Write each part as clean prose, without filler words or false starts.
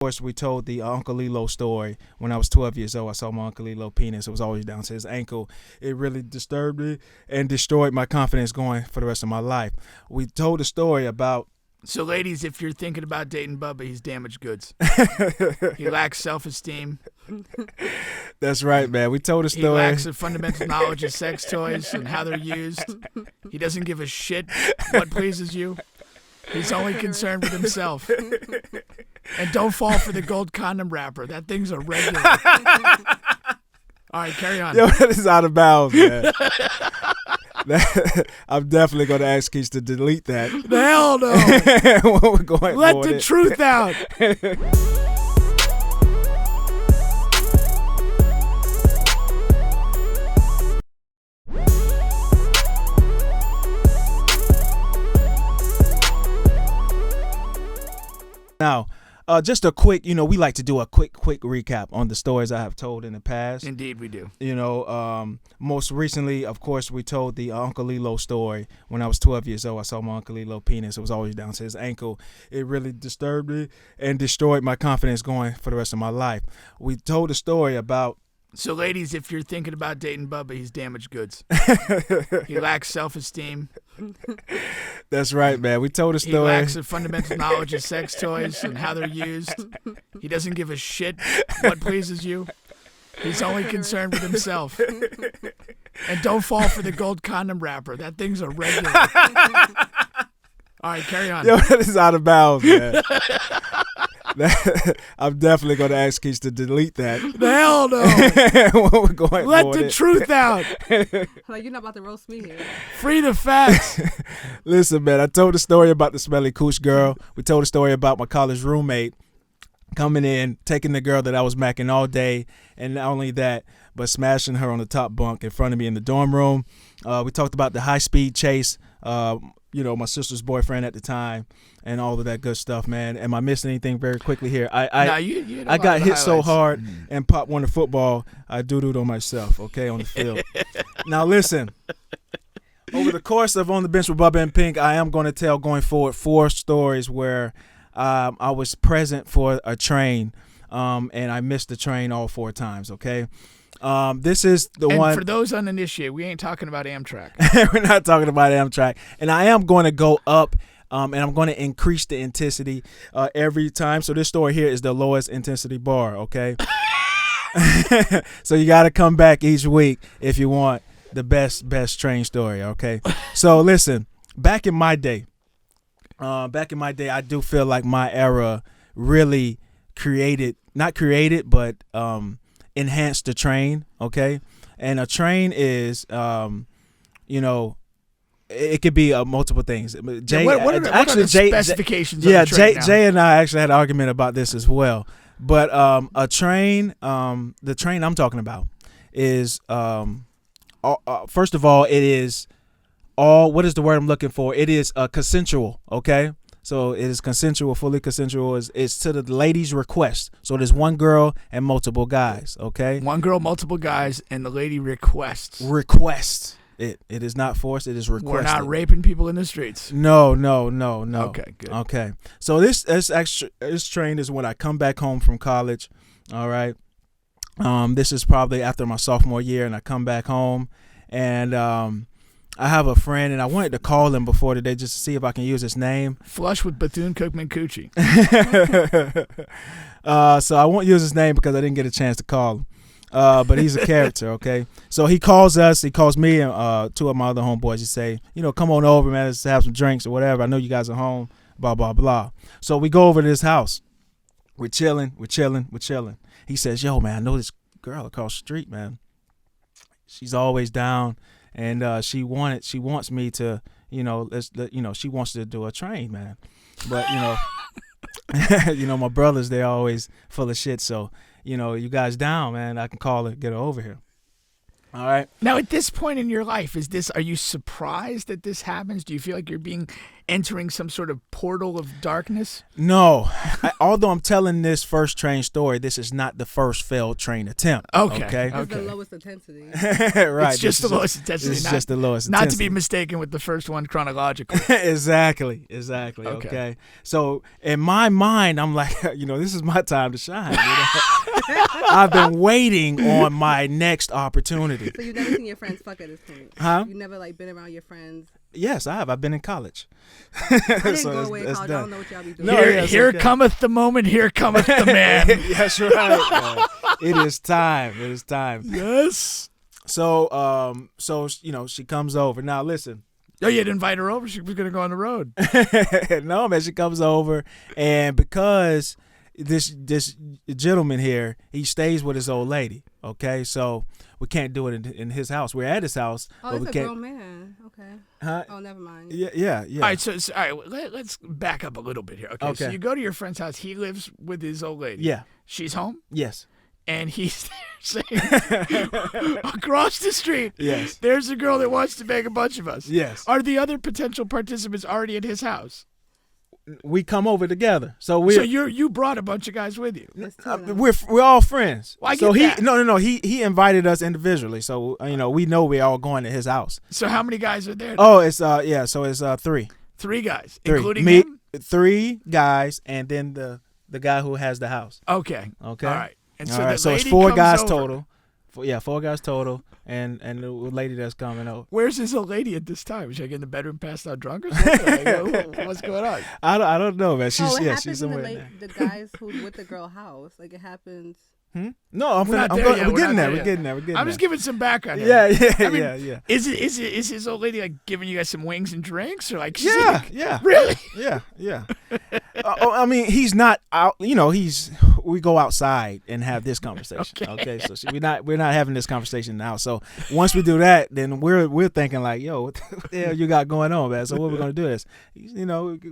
Of course, we told the Uncle Lilo story. When I was 12 years old, I saw my Uncle Lilo penis. It was always down to his ankle. It really disturbed me and destroyed my confidence going for the rest of my life. We told a story about... So, ladies, if you're thinking about dating Bubba, he's damaged goods. He lacks self-esteem. That's right, man. We told a story. He lacks a fundamental knowledge of sex toys and how they're used. He doesn't give a shit what pleases you. He's only concerned with himself. And don't fall for the gold condom wrapper. That thing's a regular. All right, carry on. Yo, that is out of bounds, man. I'm definitely going to ask Keith to delete that. The hell no. Let the truth out. Now, just a quick, we like to do a quick recap on the stories I have told in the past. Indeed, we do. Most recently, of course, we told the Uncle Lilo story. When I was 12 years old, I saw my Uncle Lilo penis. It was always down to his ankle. It really disturbed me and destroyed my confidence going for the rest of my life. We told a story about... So, ladies, if you're thinking about dating Bubba, he's damaged goods. He lacks self-esteem. That's right, man. We told a story. He lacks a fundamental knowledge of sex toys and how they're used. He doesn't give a shit what pleases you. He's only concerned with himself. And don't fall for the gold condom wrapper. That thing's a regular. All right, carry on. Yo, that is out of bounds, man. I'm definitely going to ask Keith to delete that. The hell no. Let the truth out. Like, you're not about to roast me here. Free the facts. Listen, man, I told the story about the smelly cooch girl. We told a story about my college roommate coming in, taking the girl that I was macking all day, and not only that, but smashing her on the top bunk in front of me in the dorm room. We talked about the high-speed chase, my sister's boyfriend at the time, and all of that good stuff, man. Am I missing anything very quickly here? I got hit so hard and popped one of football, I doo-dooed on myself, okay, on the field. Now, listen. Over the course of On the Bench with Bubba and Pink, I am going to tell going forward 4 stories where I was present for a train, and I missed the train all 4 times, okay? This is the one. For those uninitiated, we ain't talking about Amtrak. We're not talking about Amtrak. And I am going to go up, and I'm going to increase the intensity every time. So this story here is the lowest intensity bar, okay? So you got to come back each week if you want the best train story, okay? So listen, back in my day, I do feel like my era really but enhance the train, okay? And a train is, it could be multiple things. Jay, what are the specifications? Jay and I actually had an argument about this as well. But a train, the train I'm talking about is, first of all, it is what is the word I'm looking for? It is consensual, okay? So it is consensual, fully consensual. It's to the lady's request. So there's one girl and multiple guys, okay? One girl, multiple guys, and the lady requests. Request. It is not forced. It is requested. We're not raping people in the streets. No. Okay, good. Okay. So this train is when I come back home from college, all right? This is probably after my sophomore year, and I come back home, and I have a friend, and I wanted to call him before today just to see if I can use his name. Flush with Bethune-Cookman Coochie. So I won't use his name because I didn't get a chance to call him. But he's a character, okay? So he calls me and 2 of my other homeboys. He say, come on over, man, let's have some drinks or whatever. I know you guys are home, blah, blah, blah. So we go over to his house. We're chilling. He says, yo, man, I know this girl across the street, man. She's always down. And she wants me to, she wants to do a train, man. But, my brothers, they're always full of shit. So, you guys down, man, I can call her, get her over here. All right. Now, at this point in your life, are you surprised that this happens? Do you feel like you're entering some sort of portal of darkness? No. Although I'm telling this first train story, this is not the first failed train attempt. Okay. It's the lowest intensity. Right. It's just the lowest intensity. It's just the lowest intensity. Not to be mistaken with the first one chronologically. Exactly. Okay. So in my mind, I'm like, this is my time to shine. I've been waiting on my next opportunity. So you've never seen your friends fuck at this point? Huh? You've never been around your friends? Yes, I have. I've been in college. I didn't go away in college. I don't know what y'all be doing. No, here cometh the moment. Here cometh the man. That's right. It is time. Yes. So, she comes over. Now, listen. Oh, you didn't invite her over? She was going to go on the road. No, man, she comes over, and because this gentleman here, he stays with his old lady. Okay, so we can't do it in his house. We're at his house, Oh, but it's we a can't. grown man. Okay. Huh? Oh, never mind. Yeah. All right, so all right, let's back up a little bit here. Okay, so Okay. you go to your friend's house. He lives with his old lady. Yeah. She's home, Yes. and he's there saying, across the street, Yes. there's a girl that wants to bang a bunch of us. Yes. Are the other potential participants already at his house? We come over together, so So you brought a bunch of guys with you. It's two of them. we're all friends. Well, I so get that. no. He invited us individually, so we know we're all going to his house. So how many guys are there? Oh, it's So it's three. 3 guys, Three. including Me, him? 3 guys, and then the guy who has the house. Okay. Okay. All right. And All so right. the So it's lady 4 comes guys over. total. 4 guys total, and the lady that's coming over. Where's his old lady at this time? Was she like in the bedroom passed out drunk or something? Like, what's going on? I don't know, man. Oh, She's it happens she's in somewhere. in there. the guys who's with the girl house. Like it happens. No, We're not there yet. we're We're getting not there. there We're getting there. We're getting I'm just giving some background. there. Here. Yeah, I mean, yeah. Is his old lady like giving you guys some wings and drinks or like? she's Yeah, like, yeah. Really? Yeah. I mean, he's not out. We go outside and have this conversation. Okay, so we're not having this conversation now. So once we do that, then we're thinking like, yo, what the hell you got going on, man? So what we're gonna do is, we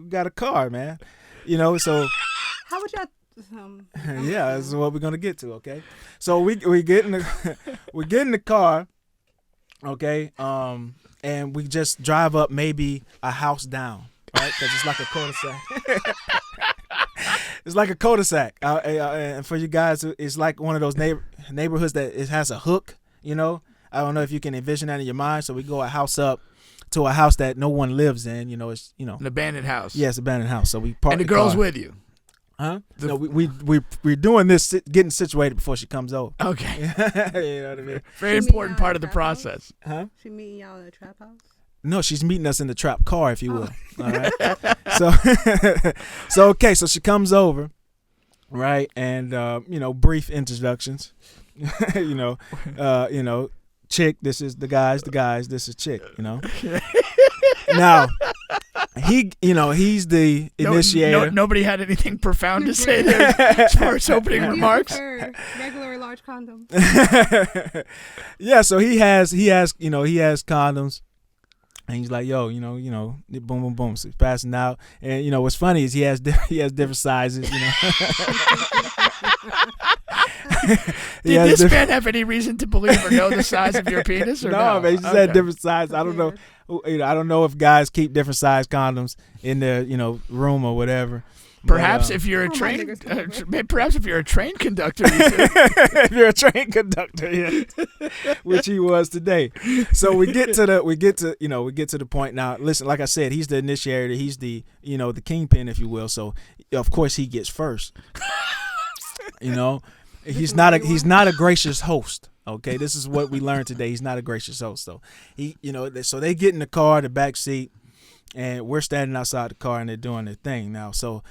got a car, man. So How would y'all? yeah, that's what we're gonna get to. Okay, so we get in the car. Okay, and we just drive up maybe a house down, right? Because it's like a cul-de-sac. It's like a cul-de-sac, and for you guys, it's like one of those neighborhoods that it has a hook. I don't know if you can envision that in your mind. So we go a house up to a house that no one lives in. It's An abandoned house. yeah, it's an abandoned house. So we park. And the girl's car. with you. Huh? No, we're doing this, getting situated before she comes over. Okay. You know what I mean? Very She important meet part y'all of the in a trap house? process. Huh? She meeting y'all in a trap house? No, she's meeting us in the trap car, if you will. All right. So okay, so she comes over, right, and brief introductions. Chick, this is the guys, this is Chick. Now, he's the initiator. Nobody had anything profound to say there as far as opening Do you remarks. prefer regular or large condoms? Yeah, so he has condoms. And he's like, yo, boom, boom, boom. So he's passing out. And, what's funny is he has different sizes, Did this man have any reason to believe or know the size of your penis? Or no, man, he just had different sizes. I don't know. I don't know if guys keep different size condoms in their, room or whatever. Perhaps if you're a my train, niggas perhaps if you're a train conductor, you do. if you're a train conductor, yeah, which he was today. So we get to the point now. Listen, like I said, he's the initiator. He's the the kingpin, if you will. So of course he gets first. He's not a gracious host. Okay, this is what we learned today. He's not a gracious host. So so they get in the car, the back seat, and we're standing outside the car, and they're doing their thing now. So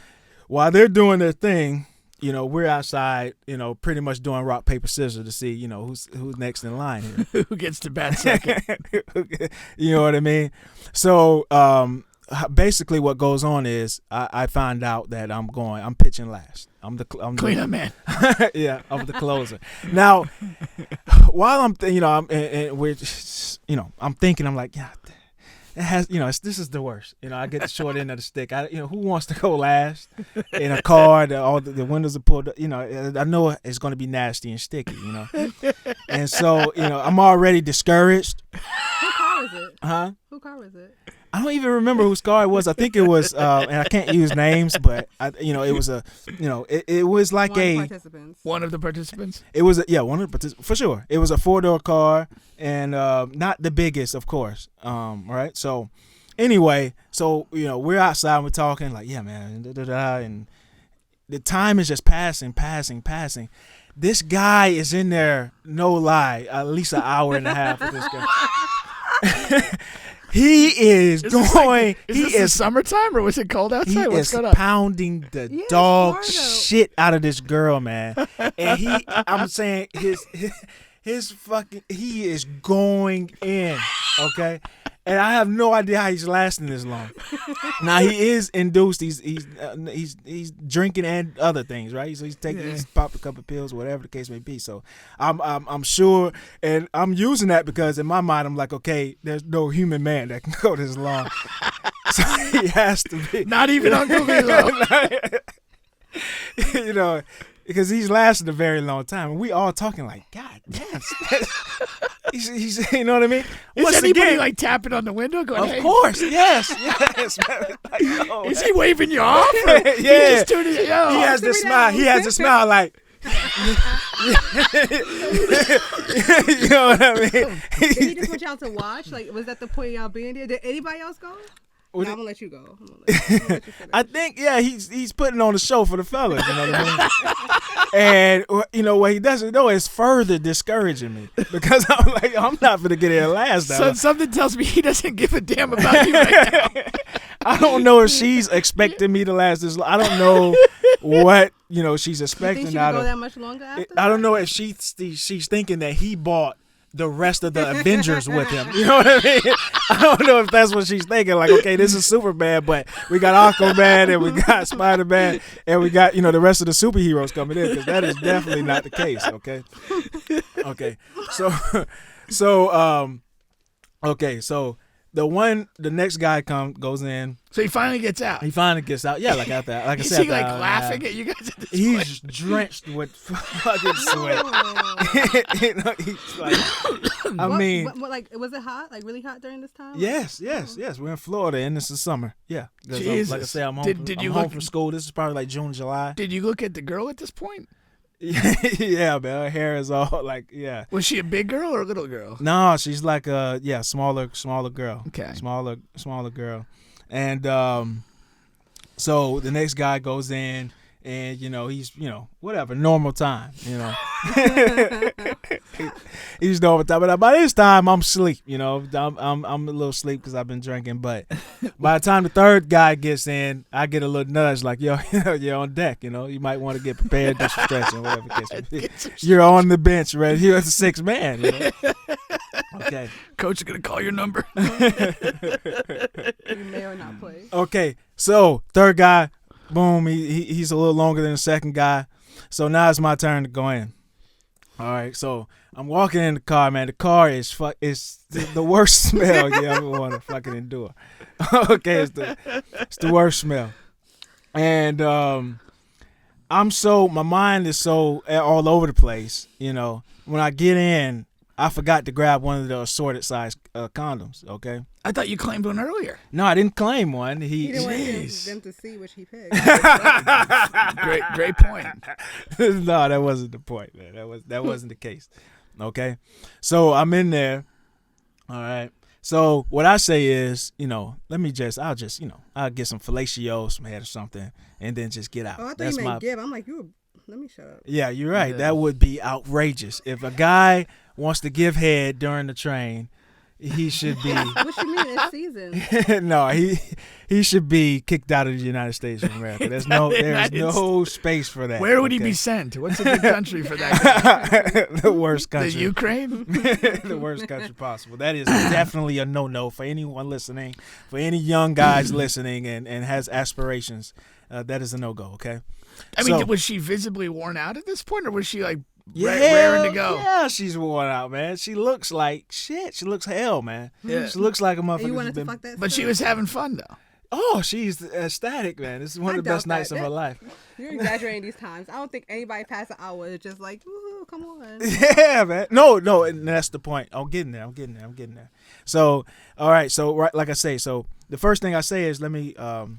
while they're doing their thing, we're outside, pretty much doing rock, paper, scissors to see, who's next in line here. Who gets to bat second? You know what I mean? So basically what goes on is I find out that I'm pitching last. I'm Cleanup man. Yeah, I'm the closer. Now, while I'm thinking, I'm thinking, I'm like, yeah, it has, this is the worst. I get the short end of the stick. Who wants to go last in a car that all the windows are pulled up? I know it's going to be nasty and sticky, And so, I'm already discouraged. Who car was it? Huh? Who car was it? I don't even remember whose car it was. I think it was, and I can't use names, but it was it was like one of the participants. It was one of the participants for sure. It was a 4-door car, and not the biggest, of course. Right. So anyway, we're outside and we're talking like, yeah, man, and the time is just passing. This guy is in there, no lie, at least an hour and a half with this guy. He is going. Is this summertime or was it cold outside? He is pounding the dog shit out of this girl, man. And I'm saying his fucking. He is going in. Okay. And I have no idea how he's lasting this long. Now he is induced. He's drinking and other things, right? So he's popped a couple of pills, whatever the case may be. So I'm sure, and I'm using that because in my mind I'm like, okay, there's no human man that can go this long. So he has to be. Not even Uncle Lilo. Because he's lasted a very long time, and we all talking like, God damn. He's you know what I mean? Is anybody like tapping on the window going, of course, yes. Like, is he waving you off? Yeah. He has this smile. He has a smile like, you know what I mean? Did he just want y'all to watch? Like, was that the point of y'all being there? Did anybody else go? No, I'm gonna let you go. I think, he's putting on a show for the fellas, you know what I mean? And what he doesn't know is further discouraging me because I'm like, I'm not gonna get here last. So something tells me he doesn't give a damn about you right now. I don't know if she's expecting me to last this long. I don't know what she's expecting. You think she can go that much longer after I don't know if she's thinking that he bought the rest of the Avengers with him. You know what I mean? I don't know if that's what she's thinking. Like, okay, this is Superman, but we got Aquaman and we got Spider-Man and we got, the rest of the superheroes coming in because that is definitely not the case, okay? Okay. So the next guy goes in. So he finally gets out. Yeah, like out there. Like I said, is he like laughing at you guys? At this he's drenched with fucking sweat. He's like, I mean, like, was it hot? Like really hot during this time? Yes. We're in Florida and this is summer. Yeah, Jesus. Like I said, I'm home from school. This is probably like June, July. Did you look at the girl at this point? Yeah, man. Her hair is all like, yeah. Was she a big girl or a little girl? No, she's like a smaller girl. Okay. Smaller girl. And so the next guy goes in and he's whatever, normal time, He's normal time. But by this time I'm asleep, I'm a little asleep because I've been drinking. But by the time the third guy gets in, I get a little nudge like, yo, you're on deck, you might want to get prepared, do some stretching, whatever the case. You're on the bench right here as the sixth man, Okay. Coach is gonna call your number. You may or not play. Okay, so third guy, boom, he's a little longer than the second guy. So now it's my turn to go in. All right, so I'm walking in the car, man. The car is the worst smell you ever want to fucking endure. Okay, it's the worst smell. And my mind is so all over the place, When I get in, I forgot to grab one of the assorted size condoms, okay? I thought you claimed one earlier. No, I didn't claim one. He didn't want them to see which he picked. Great point. No, that wasn't the point, man. That wasn't the case. Okay? So I'm in there. All right. So what I say is, I'll get some fellatio, some head or something, and then just get out. Oh, I thought you meant give. I'm like, let me shut up. Yeah, you're right. Yeah. That would be outrageous. If a guy wants to give head during the train, he should be. What you mean? It's season. No, he should be kicked out of the United States of America. There's no space for that. Where would he be sent? What's a good country for that? The worst country. The Ukraine? The worst country possible. That is definitely a no for anyone listening, for any young guys listening and has aspirations. That is a no-go, okay? I mean, was she visibly worn out at this point, or was she like raring to go. Yeah, she's worn out, man. She looks like shit. She looks hell, man. Yeah. She looks like a motherfucker. You wanted to been... fuck that But she was having fun, though. Oh, she's ecstatic, man. This is one of the best nights of her life. You're exaggerating these times. I don't think anybody past an hour is just like, ooh, come on. Yeah, man. No, and that's the point. I'm getting there. So, all right. So, right, like I say, so the first thing I say is let me, because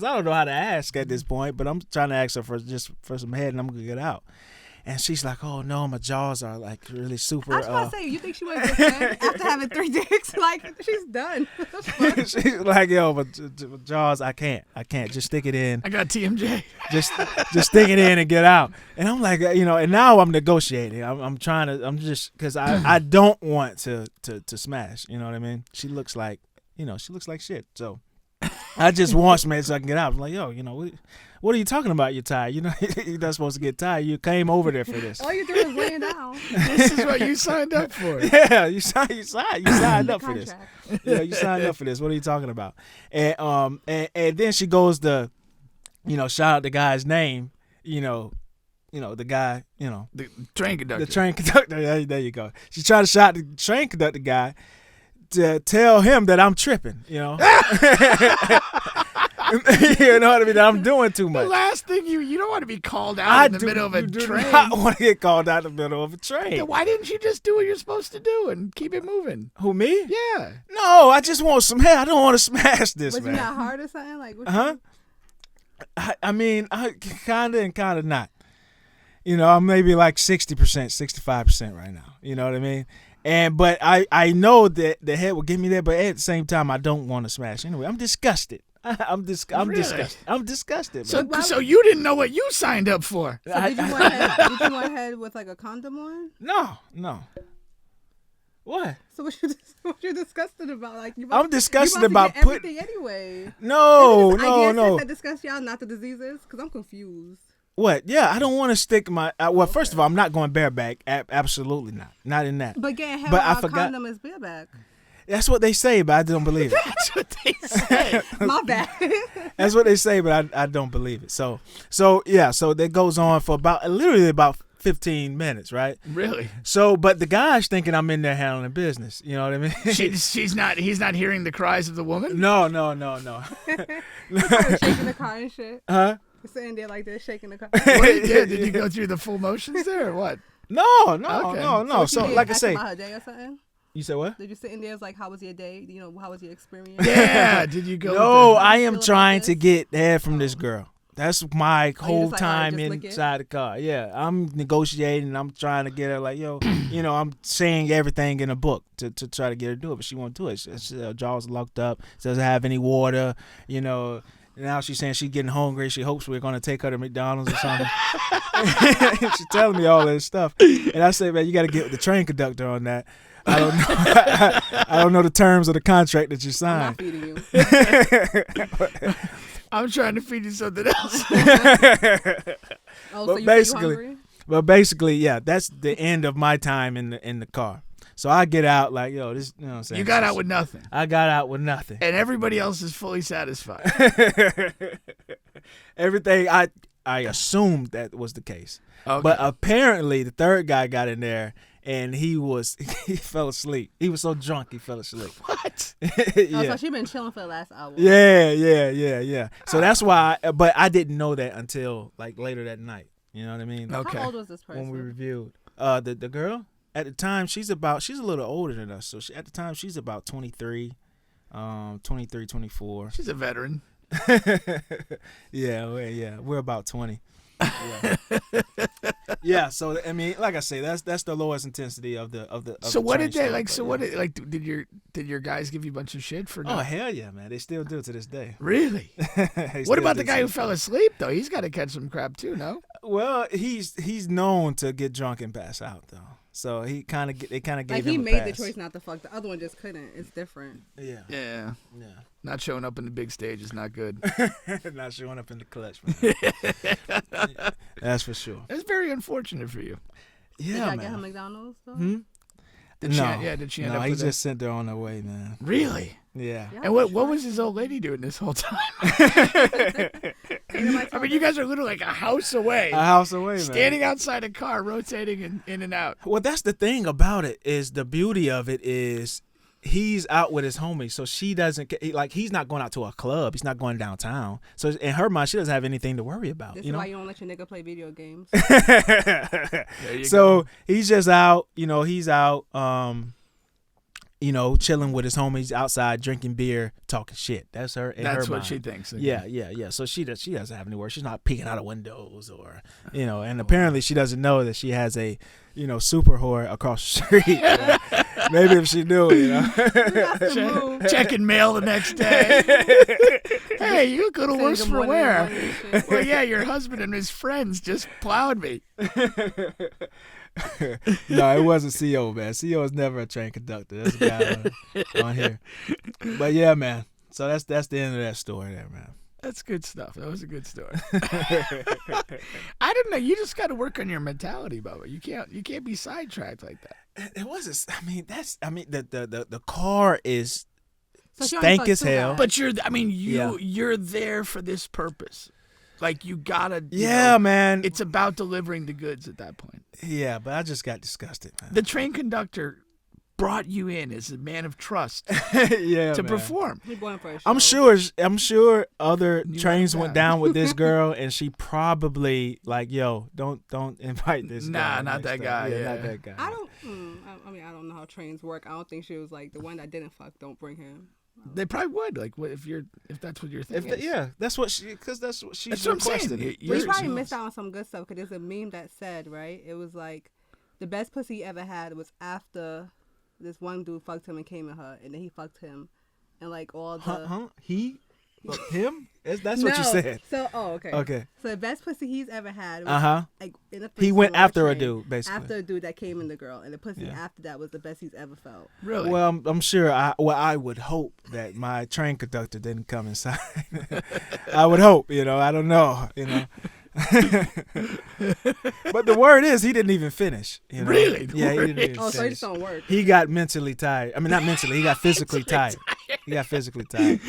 I don't know how to ask at this point, but I'm trying to ask her for some head, and I'm gonna get out. And she's like, "Oh no, my jaws are like really super." I was about to say, you think she was good after having 3 dicks? Like she's done. She's like, "Yo, but jaws, I can't. Just stick it in. I got TMJ. Just stick it in and get out." And I'm like, and now I'm negotiating. I'm trying to. I'm just because I don't want to smash. You know what I mean? She looks like, she looks like shit. So I just want smash so I can get out. I'm like, yo, what are you talking about? You're tired. You're not supposed to get tired. You came over there for this. All you do is laying down. This is what you signed up for. Yeah, you signed up for this. Yeah, you signed up for this. What are you talking about? And then she goes to, shout out the guy's name. The guy. The train conductor. The train conductor. There you go. She tried to shout the train conductor guy to tell him that I'm tripping. You know what I mean? I'm doing too much. The last thing you don't want to be called out in the middle of a train. I don't want to get called out in the middle of a train. Then why didn't you just do what you're supposed to do and keep it moving? Who, me? Yeah. No, I just want some hair. I don't want to smash this, Was man. you not hard or something? Like, I mean, I kinda and kinda not. I'm maybe like 60%, 65% right now. You know what I mean? But I know that the head will get me there, but at the same time, I don't want to smash. Anyway, I'm disgusted. I'm disgusted. I'm disgusted. So you didn't know what you signed up for. So did you want head with like a condom on? No. What? So what you disgusted about? Like I'm disgusted about putting everything anyway. No. That discuss y'all, not the diseases, because I'm confused. What? Yeah, I don't want to stick my. First of all, I'm not going bareback. Absolutely not in that. But getting head without a condom is bareback. That's what they say, but I don't believe it. That's what they say. My bad. That's what they say, but I don't believe it. So that goes on for literally about 15 minutes, right? Really? So, but the guy's thinking I'm in there handling business. You know what I mean? He's not hearing the cries of the woman? No. Shaking the car and shit. Huh? Sitting there like this, shaking the car. Did you go through the full motions there or what? No. Okay. So like I say. About her day or something? You said what? Did you sit in there like, how was your day? How was your experience? Yeah. Did you go? No, I am trying to get hair from this girl. That's my whole time inside the car. Yeah, I'm negotiating. I'm trying to get her like, yo, I'm saying everything in a book to try to get her to do it, but she won't do it. Her jaw's locked up. She doesn't have any water. Now she's saying she's getting hungry. She hopes we're going to take her to McDonald's or something. She's telling me all this stuff. And I say, man, you got to get with the train conductor on that. I don't know. I don't know the terms of the contract that you signed. I'm not feeding you. I'm trying to feed you something else. So you basically, yeah, that's the end of my time in the car. So I get out like, yo, this, you know what I'm saying? You got out with nothing. I got out with nothing. And everybody else is fully satisfied. Everything, I assumed that was the case. Okay. But apparently the third guy got in there and he fell asleep. He was so drunk he fell asleep. What? Yeah. So she been chilling for the last hour. Yeah. So that's why, but I didn't know that until like later that night. You know what I mean? Okay. How old was this person? When we reviewed. The girl? At the time, she's a little older than us. So at the time, she's about 23, 24. She's a veteran. Yeah, we're about 20. Yeah. So I mean, like I say, that's the lowest intensity of the. So what did they like? Stuff, so what did your guys give you a bunch of shit for? Oh hell yeah, man! They still do to this day. Really? What about the guy who fell asleep though? He's got to catch some crap too, no? Well, he's known to get drunk and pass out though. So they kind of gave him a pass. Like he made the choice not to fuck. The other one just couldn't. It's different. Yeah. Not showing up in the big stage is not good. Not showing up in the clutch, man. Yeah, that's for sure. It's very unfortunate for you. Yeah, Did I get him McDonald's though? Did she end up he with just sent her on her way, man. Really? Yeah. And what was his old lady doing this whole time? I mean, you guys are literally like a house away. A house away, man. Standing outside a car, rotating in and out. Well, that's the thing about it is the beauty of it is he's out with his homies, so she doesn't like. He's not going out to a club. He's not going downtown. So in her mind, she doesn't have anything to worry about. This you is know? why you don't let your nigga play video games. So he's just out. He's out. Chilling with his homies outside, drinking beer, talking shit. That's her. That's what mind. she thinks. Yeah. So she doesn't have any worries. She's not peeking out of windows or, and apparently she doesn't know that she has a, super whore across the street. Maybe if she knew, Checking mail the next day. Hey, you look a little worse for wear. Well, yeah, your husband and his friends just plowed me. No, it wasn't CO, man. CO is never a train conductor. That's a guy on here. But yeah, man. So that's the end of that story there, man. That's good stuff. That was a good story. I don't know. You just got to work on your mentality, Bubba. You can't be sidetracked like that. It wasn't. The car is So she only stank fucked as two hell. guys. But you're there for this purpose. Like you gotta. Man. It's about delivering the goods at that point. Yeah, but I just got disgusted, man. The train conductor brought you in as a man of trust Yeah, to man. perform. He going for a show. I'm sure other You trains like went that. down with this girl, and she probably like, yo, don't invite this guy. Nah, not next that time. guy, yeah. Not that guy. I don't. I don't know how trains work. I don't think she was like the one that didn't fuck. Don't bring him. They probably would. Like, if that's what you're thinking. That's what she's That's what I'm requested. saying. We probably missed out on some good stuff because there's a meme that said, right? It was like the best pussy he ever had was after this one dude fucked him and came at her, and then he fucked him, and like all the Him? That's what you said. So okay. Okay. So the best pussy he's ever had was like in a He went threesome on after a train, dude, basically. after a dude that came in the girl, and the pussy Yeah. after that was the best he's ever felt. Really? Well, I'm sure. I would hope that my train conductor didn't come inside. I would hope. I don't know. But the word is he didn't even finish. Really? The Yeah, he word didn't even Oh, so it finish. just don't work. He got mentally tired. I mean, not mentally. He got physically tired. He got physically tired.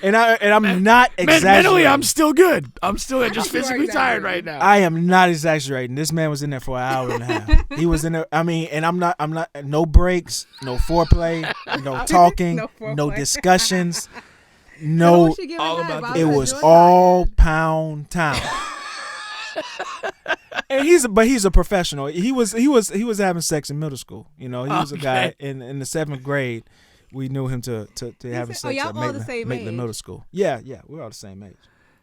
And I'm not exaggerating. Mentally, I'm still good. I'm still just thought you were physically tired exaggerating. right now. I am not exaggerating. This man was in there for an hour and a half. He was in there. I mean, and I'm not. No breaks, no foreplay, no talking, No foreplay. no discussions, So no. what she giving all head? about Why the- It was was your all pound town. And he's a professional. He was having sex in middle school. He was a guy in the 7th grade. We knew him to having sex y'all at all the same Maitland age? Middle School. Yeah, we're all the same age.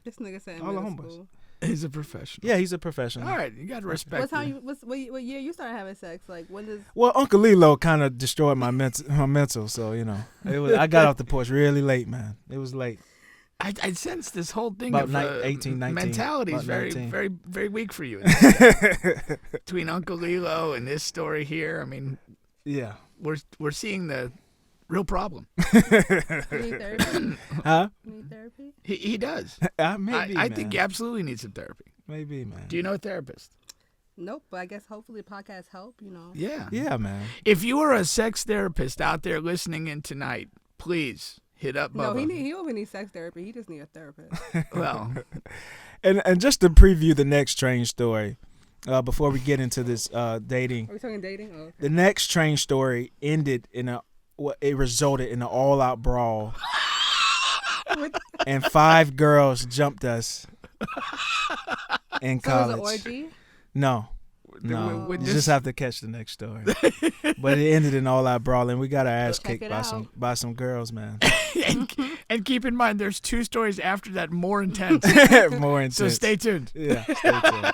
This nigga said All the middle homeboys. school. He's a professional. Yeah, he's a professional. All right, you got to respect. What year you started having sex? Like when does? Well, Uncle Lilo kind of destroyed my mental, so I got off the porch really late, man. It was late. I sense this whole thing About of 18, 19, mentality is about very, 19. very, very weak for you. Between Uncle Lilo and this story here, I mean, Yeah. we're seeing the real problem. You need therapy? Huh? You need therapy? He does. Maybe. I man. think you absolutely need some therapy. Maybe, man. Do you know a therapist? Nope, but I guess hopefully podcasts help. Yeah. Yeah, man. If you are a sex therapist out there listening in tonight, please hit up No, Bubba. he don't even need sex therapy. He just need a therapist. Well, And just to preview the next train story, before we get into this dating, Are we talking dating? Oh, okay. the next train story ended it resulted in an all-out brawl, and 5 girls jumped us in So it was college. an orgy? No. with You this- just have to catch the next story. But it ended in all-out brawl, and we got our ass Check kicked it by some girls, man. and keep in mind, there's 2 stories after that more intense. More intense. So stay tuned. Yeah, stay tuned.